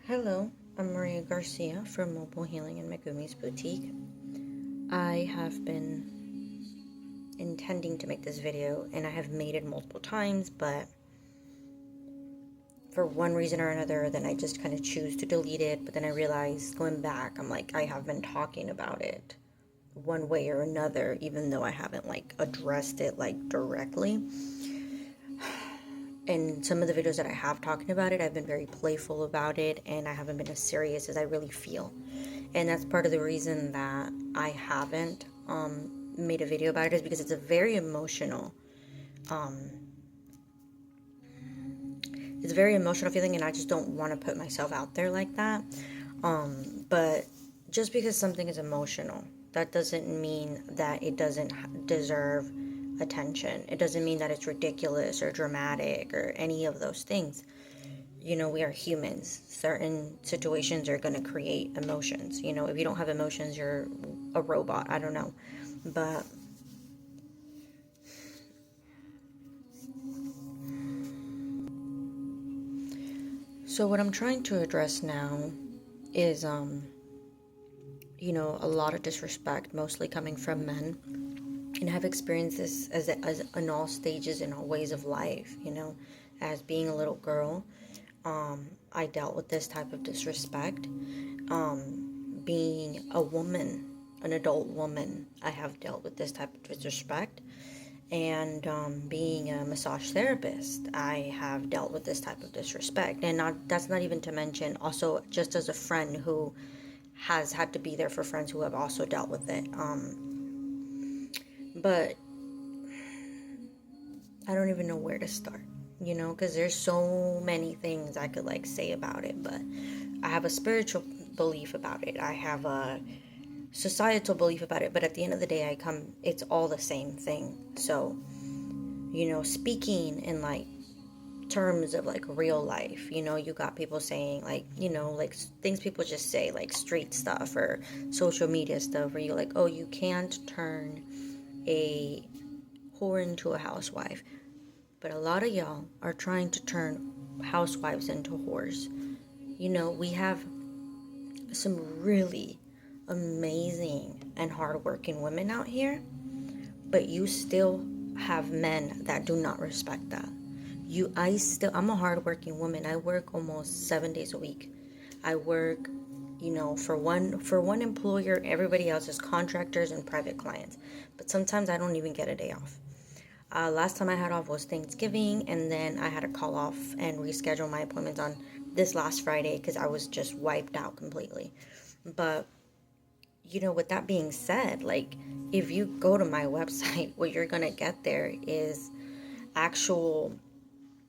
Hello, I'm Maria Garcia from Mobile Healing and Megumi's Boutique. I have been intending to make this video and I have made it multiple times, but for one reason or another, then I just kind of choose to delete it. But then I realized going back, I'm like, I have been talking about it one way or another, even though I haven't addressed it directly. And some of the videos that I have talking about it, I've been very playful about it, and I haven't been as serious as I really feel. And that's part of the reason that I haven't made a video about it, is because it's a very emotional feeling, and I just don't want to put myself out there like that. But just because something is emotional, that doesn't mean that it doesn't deserve attention. It doesn't mean that it's ridiculous or dramatic or any of those things. You know, we are humans. Certain situations are going to create emotions. You know, if you don't have emotions, you're a robot. I don't know. But so what I'm trying to address now is you know, a lot of disrespect, mostly coming from men. And I've experienced this as in all stages, in all ways of life. You know, as being a little girl, I dealt with this type of disrespect. Being a woman, an adult woman, I have dealt with this type of disrespect. And being a massage therapist, I have dealt with this type of disrespect. And that's not even to mention also just as a friend who has had to be there for friends who have also dealt with it. But I don't even know where to start, you know, because there's so many things I could say about it. But I have a spiritual belief about it. I have a societal belief about it. But at the end of the day, it's all the same thing. So, you know, speaking in terms of real life, you know, you got people saying you know, things people just say, street stuff or social media stuff, where you're oh, you can't turn a whore into a housewife. But a lot of y'all are trying to turn housewives into whores. You know, we have some really amazing and hardworking women out here, but you still have men that do not respect that. I'm a hardworking woman. I work almost 7 days a week. I work, you know, for one employer. Everybody else is contractors and private clients. But sometimes I don't even get a day off. Last time I had off was Thanksgiving, and then I had to call off and reschedule my appointments on this last Friday because I was just wiped out completely. But, you know, with that being said, if you go to my website, what you're going to get there is actual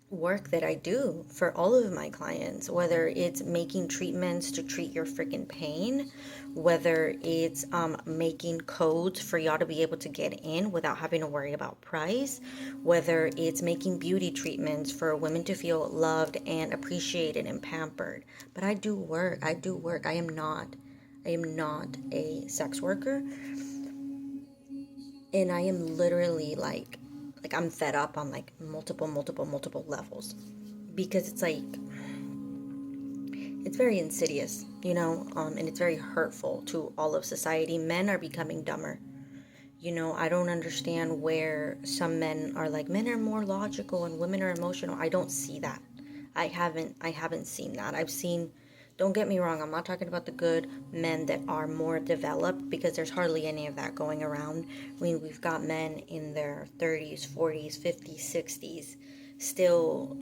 work that I do for all of my clients, whether it's making treatments to treat your freaking pain, whether it's making codes for y'all to be able to get in without having to worry about price, whether it's making beauty treatments for women to feel loved and appreciated and pampered. But I do work. I am not a sex worker, and I am literally I'm fed up on multiple levels, because it's very insidious, you know, and it's very hurtful to all of society. Men are becoming dumber. You know, I don't understand where some men are men are more logical and women are emotional. I don't see that. I haven't seen that. Don't get me wrong, I'm not talking about the good men that are more developed, because there's hardly any of that going around. I mean, we've got men in their 30s, 40s, 50s, 60s still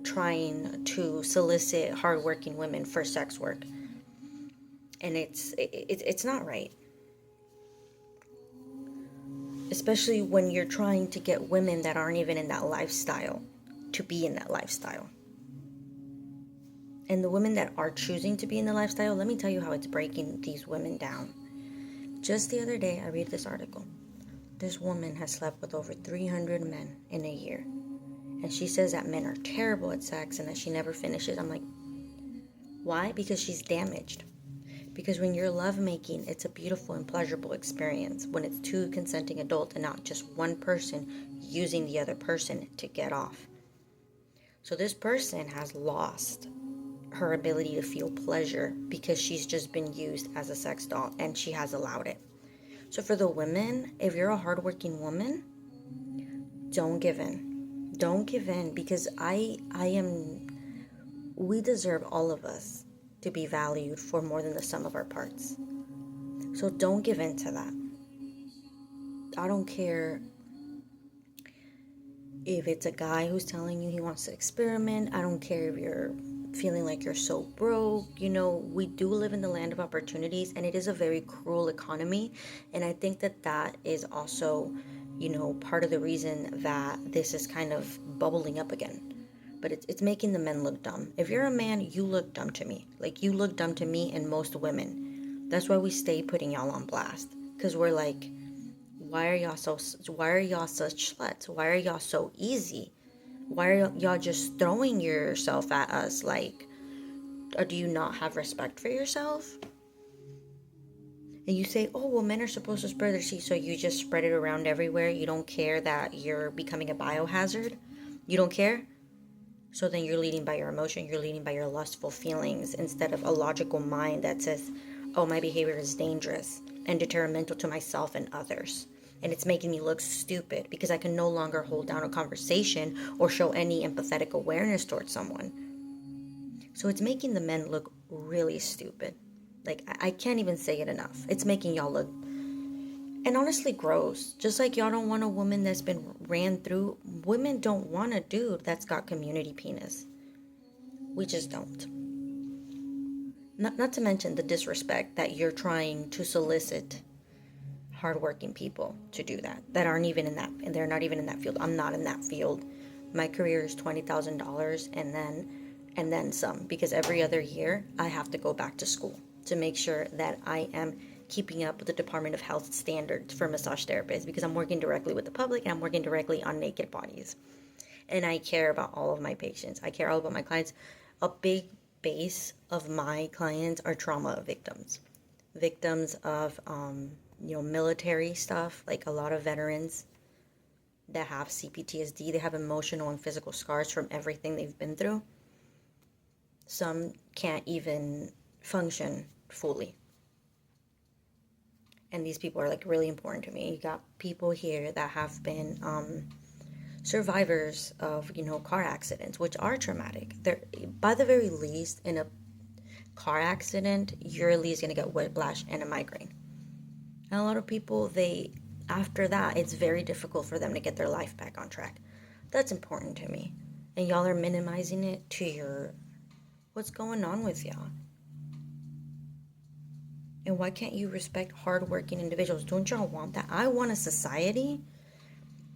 trying to solicit hardworking women for sex work. And it's not right. Especially when you're trying to get women that aren't even in that lifestyle to be in that lifestyle. And the women that are choosing to be in the lifestyle, let me tell you how it's breaking these women down. Just the other day, I read this article. This woman has slept with over 300 men in a year. And she says that men are terrible at sex and that she never finishes. I'm like, why? Because she's damaged. Because when you're lovemaking, it's a beautiful and pleasurable experience when it's two consenting adults and not just one person using the other person to get off. So this person has lost her ability to feel pleasure because she's just been used as a sex doll and she has allowed it. So for the women, if you're a hardworking woman, don't give in. Don't give in, because we deserve, all of us, to be valued for more than the sum of our parts. So don't give in to that. I don't care if it's a guy who's telling you he wants to experiment. I don't care if you're feeling like you're so broke. We do live in the land of opportunities, and it is a very cruel economy. And I think that is also, part of the reason that this is kind of bubbling up again. But it's making the men look dumb. If you're a man, you look dumb to me. Like, you look dumb to me and most women. That's why we stay putting y'all on blast. Because we're like, why are y'all such sluts? Why are y'all so easy? Why are y'all just throwing yourself at us? Like, or do you not have respect for yourself? And you say, oh, well, men are supposed to spread their seed, so you just spread it around everywhere. You don't care that you're becoming a biohazard. You don't care? So then you're leading by your emotion, you're leading by your lustful feelings instead of a logical mind that says, oh, my behavior is dangerous and detrimental to myself and others. And it's making me look stupid because I can no longer hold down a conversation or show any empathetic awareness towards someone. So it's making the men look really stupid. Like, I can't even say it enough. It's making y'all look, and honestly, gross. Just like y'all don't want a woman that's been ran through. Women don't want a dude that's got community penis. We just don't. Not to mention the disrespect that you're trying to solicit hardworking people to do that aren't even in that, and they're not even in that field. I'm not in that field. My career is $20,000 and then some, because every other year I have to go back to school to make sure that I am keeping up with the Department of Health standards for massage therapists, because I'm working directly with the public and I'm working directly on naked bodies. And I care about all of my patients. I care all about my clients. A big base of my clients are trauma victims of military stuff, like a lot of veterans that have CPTSD. They have emotional and physical scars from everything they've been through. Some can't even function fully. And these people are like really important to me. You got people here that have been survivors of, car accidents, which are traumatic. They're, by the very least, in a car accident, you're at least going to get whiplash and a migraine. And a lot of people, after that, it's very difficult for them to get their life back on track. That's important to me. And y'all are minimizing it to what's going on with y'all? And why can't you respect hardworking individuals? Don't y'all want that? I want a society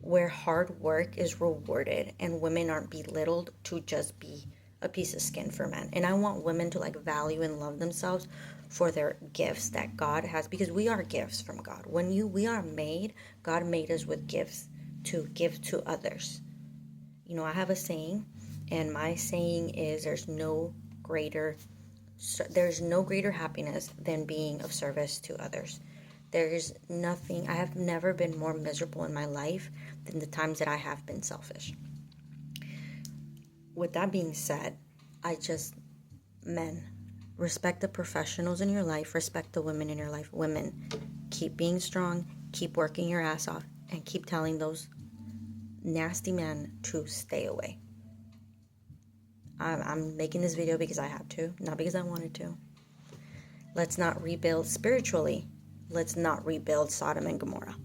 where hard work is rewarded and women aren't belittled to just be a piece of skin for men. And I want women to value and love themselves for their gifts that God has, because we are gifts from God. We are made, God made us with gifts to give to others. I have a saying, and my saying is there's no greater happiness than being of service to others. There's nothing, I have never been more miserable in my life than the times that I have been selfish. With that being said, men, respect the professionals in your life, respect the women in your life. Women, keep being strong, keep working your ass off, and keep telling those nasty men to stay away. I'm making this video because I had to, not because I wanted to. Let's not rebuild spiritually. Let's not rebuild Sodom and Gomorrah.